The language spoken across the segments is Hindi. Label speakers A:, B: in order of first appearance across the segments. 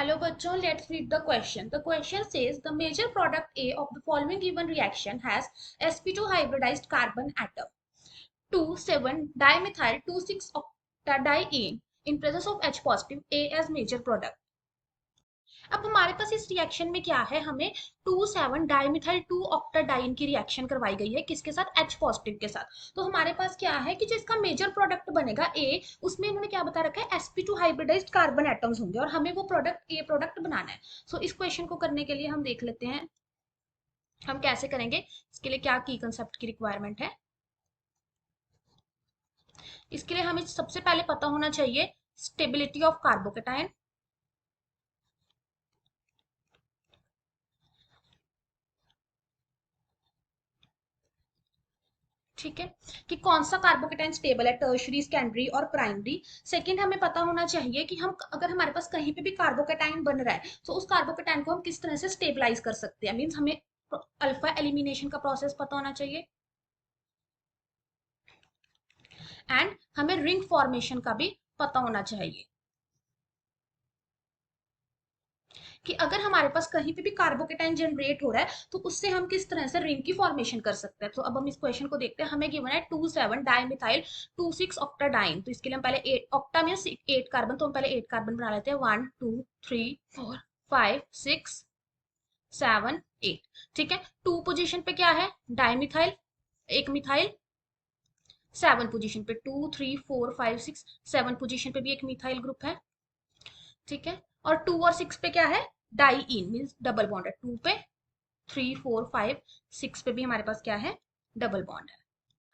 A: Hello bachon, let's read the question. The question says the major product A of the following given reaction has sp2 hybridized carbon atom 2,7 dimethyl 2,6 octadiene in presence of H positive A as major product. अब हमारे पास इस रिएक्शन में क्या है, हमें 2,7 डाइमिथाइल 2 ऑक्टाडाइन की रिएक्शन करवाई गई है किसके साथ, H पॉजिटिव के साथ। तो हमारे पास क्या है कि जो इसका मेजर प्रोडक्ट बनेगा ए, उसमें इन्होंने क्या बता रखा है, sp2 हाइब्रिडाइज्ड कार्बन एटम्स होंगे और हमें वो प्रोडक्ट ए प्रोडक्ट बनाना है। सो इस क्वेश्चन को करने के लिए हम देख लेते हैं हम कैसे करेंगे, इसके लिए क्या की कंसेप्ट की रिक्वायरमेंट है। इसके लिए हमें सबसे पहले पता होना चाहिए स्टेबिलिटी ऑफ कार्बोकेटाइन। ठीक है, कि कौन सा कार्बोकेटाइन स्टेबल है, टर्शरी, सेकेंडरी और प्राइमरी। सेकंड, हमें पता होना चाहिए कि हम अगर हमारे पास कहीं पे भी कार्बोकेटाइन बन रहा है तो उस कार्बोकेटाइन को हम किस तरह से स्टेबलाइज कर सकते हैं, मीन्स हमें अल्फा एलिमिनेशन का प्रोसेस पता होना चाहिए एंड हमें रिंग फॉर्मेशन का भी पता होना चाहिए कि अगर हमारे पास कहीं पे भी कार्बोकेटाइन जनरेट हो रहा है तो उससे हम किस तरह से रिंग की फॉर्मेशन कर सकते हैं। तो अब हम इस क्वेश्चन को देखते हैं। हमें गिवन है 2,7 डाइमिथाइल 2,6 ऑक्टाडाइन। तो इसके लिए हम पहले 8 ऑक्टा में 8 कार्बन, तो हम पहले 8 कार्बन बना लेते हैं। 1 2 3 4 5 6 7 8। ठीक है, 2 पोजीशन पे क्या है, डाइमिथाइल, एक मिथाइल। 7 पोजीशन पे 2 3 4 5 6, 7 पोजीशन पे भी एक मिथाइल ग्रुप है। ठीक है, और 2 और 6 पे क्या है, डाइइन, मीन्स डबल बॉन्ड है। 2 पे, 3 4 5 6 पे भी हमारे पास क्या है, डबल बॉन्ड है।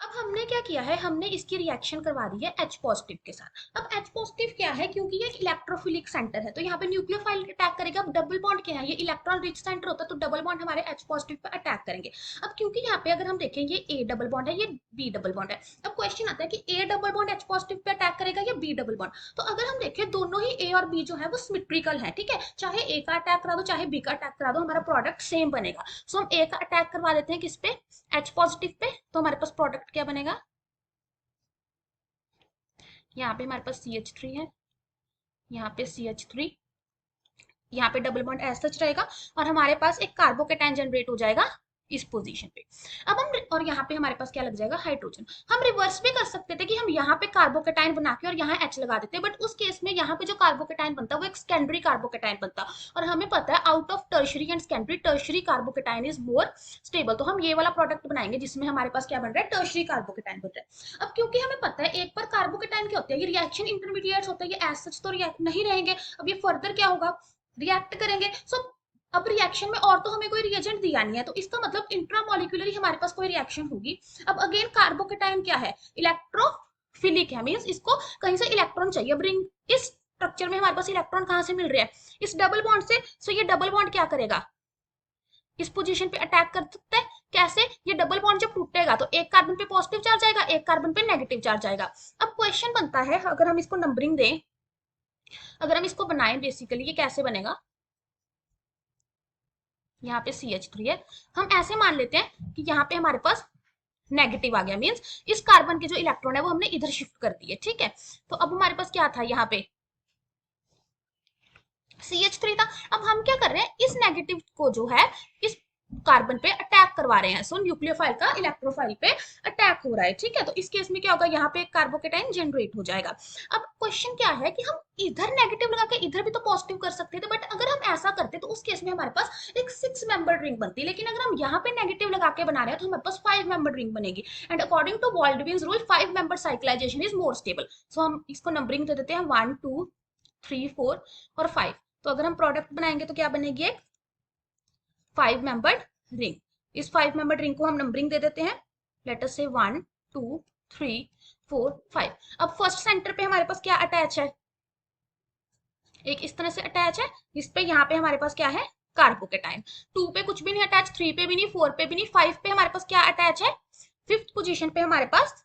A: अब हमने क्या किया है, हमने इसकी रिएक्शन करवा दी है H पॉजिटिव के साथ। अब H पॉजिटिव क्या है, क्योंकि ये इलेक्ट्रोफिलिक सेंटर है तो यहाँ पे न्यूक्लियोफाइल अटैक करेगा। अब डबल बॉन्ड क्या है, ये इलेक्ट्रॉन रिच सेंटर होता है तो डबल बॉन्ड हमारे H पॉजिटिव पे अटैक करेंगे। अब क्योंकि यहाँ पे अगर हम देखें ये A डबल बॉन्ड है, ये B डबल बॉन्ड है। अब क्वेश्चन आता है कि A double bond H positive pay attack करेगा या B डबल बॉन्ड। तो अगर हम देखें दोनों ही A और B जो है वो सिमेट्रिकल है। ठीक है, चाहे A का अटैक करा दो चाहे B का अटैक करा दो, हमारा प्रोडक्ट सेम बनेगा। सो हम A का अटैक करवा देते हैं किस पे, H पॉजिटिव पे। तो हमारे पास प्रोडक्ट क्या बनेगा, यहाँ पे हमारे पास CH3 है, यहाँ पे CH3, यहाँ पे डबल बॉन्ड ऐसा सच रहेगा और हमारे पास एक कार्बोकेटाइन जनरेट हो जाएगा इस पोजीशन पे। अब हम और यहाँ पे हमारे पास क्या लग जाएगा, हाइड्रोजन। हम रिवर्स भी कर सकते थे कि हम यहाँ पे कार्बोकेटाइन बना के और यहाँ H लगा देते, बट उस केस में यहाँ पे जो कार्बोकेटाइन बनता वो एक सेकेंडरी कार्बोकेटाइन बनता और हमें पता है out of tertiary and secondary, tertiary carbocation is more stable. तो हम ये वाला प्रोडक्ट बनाएंगे जिसमें हमारे पास क्या बन रहा है, टर्शरी कार्बोकेटाइन बन रहा है। अब क्योंकि हमें पता है एक बार कार्बोकेटाइन क्या होता है, ये रिएक्शन इंटरमीडिएट्स होता है, ये एज सच तो रिएक्ट नहीं रहेंगे। अब ये फर्दर क्या होगा, रिएक्ट करेंगे। सो अब रिएक्शन में और तो हमें कोई रिएजेंट दिया नहीं है, तो इसका मतलब इंट्रामोलिकुलरली हमारे पास कोई रिएक्शन होगी। अब अगेन कार्बोकेटाइन क्या है, इलेक्ट्रोफिलिक है, मींस इसको कहीं से इलेक्ट्रॉन चाहिए। अब रिंग इस स्ट्रक्चर में हमारे पास इलेक्ट्रॉन कहां से मिल रहे हैं, इस डबल बॉन्ड से। सो ये डबल बॉन्ड क्या करेगा, इस पोजीशन पे अटैक कर सकता है। कैसे, ये डबल बॉन्ड जब टूटेगा तो एक कार्बन पे पॉजिटिव चार्ज आएगा, एक कार्बन पे नेगेटिव चार्ज आएगा। अब क्वेश्चन बनता है, अगर हम इसको नंबरिंग दें, अगर हम इसको बनाएं, बेसिकली ये कैसे बनेगा, यहाँ पे CH3 है, हम ऐसे मान लेते हैं कि यहाँ पे हमारे पास नेगेटिव आ गया, मींस इस कार्बन के जो इलेक्ट्रॉन है वो हमने इधर शिफ्ट कर दिए। ठीक है, तो अब हमारे पास क्या था, यहाँ पे CH3 था। अब हम क्या कर रहे हैं, इस नेगेटिव को जो है इस कार्बन पे अटैक करवा रहे हैं। सो न्यूक्लियोफाइल का इलेक्ट्रोफाइल पे अटैक हो रहा है। ठीक है, तो इस केस में क्या होगा, यहाँ पे कार्बोकेटाइन जनरेट हो जाएगा। अब क्वेश्चन क्या है कि हम इधर नेगेटिव लगा के इधर भी तो पॉजिटिव कर सकते थे, बट अगर हम ऐसा करते तो उस केस में हमारे पास एक 6 मेंबर रिंग बनती। लेकिन अगर हम यहाँ पे नेगेटिव लगा के बना रहे हैं तो हमारे पास 5 मेंबर रिंग बनेगी। And according to Baldwin's rule 5 member cyclisation is more stable. So हम इसको नंबरिंग दे देते हैं 1 2 3 4 और 5। तो अगर हम प्रोडक्ट बनाएंगे तो क्या बनेगी, एक 5 मेंबर्ड रिंग। इस 5 मेंबर्ड रिंग को हम नंबरिंग दे देते हैं, लेट अस से 1 2 3 4 5। अब फर्स्ट सेंटर पे हमारे पास क्या अटैच है, एक इस तरह से अटैच है, इस पे यहाँ पे हमारे पास क्या है, कार्बोकेटाइन। 2 पे कुछ भी नहीं अटैच, 3 पे भी नहीं, 4 पे भी नहीं, 5 पे हमारे पास क्या अटैच है, फिफ्थ पोजीशन पे हमारे पास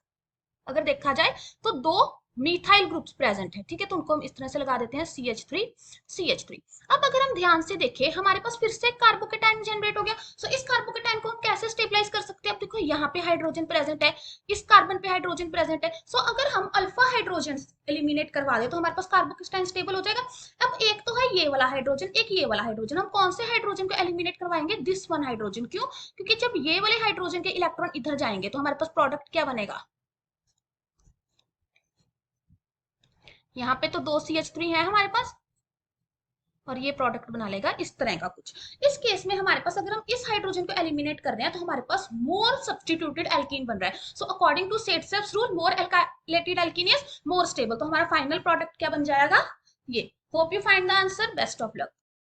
A: अगर देखा जाए तो 2 मिथाइल ग्रुप्स प्रेजेंट है, ठीक है, तो उनको हम इस तरह से लगा देते हैं CH3 CH3। अब अगर हम ध्यान से देखें हमारे पास फिर से एक कार्बोकेटाइन जनरेट हो गया। सो इस कार्बोकेटाइन को हम कैसे स्टेबलाइज कर सकते हैं? अब देखो यहाँ पे हाइड्रोजन प्रेजेंट है, इस कार्बन पे हाइड्रोजन प्रेजेंट है। सो अगर हम अल्फा हाइड्रोजन एलिमिनेट करवा दे तो हमारे पास कार्बोकेटाइन स्टेबल हो जाएगा। अब एक तो है ये वाला हाइड्रोजन, एक ये वाला हाइड्रोजन, हम कौन से हाइड्रोजन को एलिमिनेट करवाएंगे? This one hydrogen. क्यों? क्योंकि जब ये वाले हाइड्रोजन के इलेक्ट्रॉन इधर जाएंगे तो हमारे पास प्रोडक्ट क्या बनेगा? यहाँ पे तो दो CH3 है हमारे पास, और ये प्रोडक्ट बना लेगा इस तरह का कुछ। इस केस में हमारे पास अगर हम इस हाइड्रोजन को एलिमिनेट कर रहे हैं तो हमारे पास मोर सब्स्टिट्यूटेड एल्कीन बन रहा है। So according to Saytzeff's rule, more alkylated alkene is more stable. तो हमारा फाइनल प्रोडक्ट क्या बन जाएगा? ये। Hope you find the answer. Best of luck.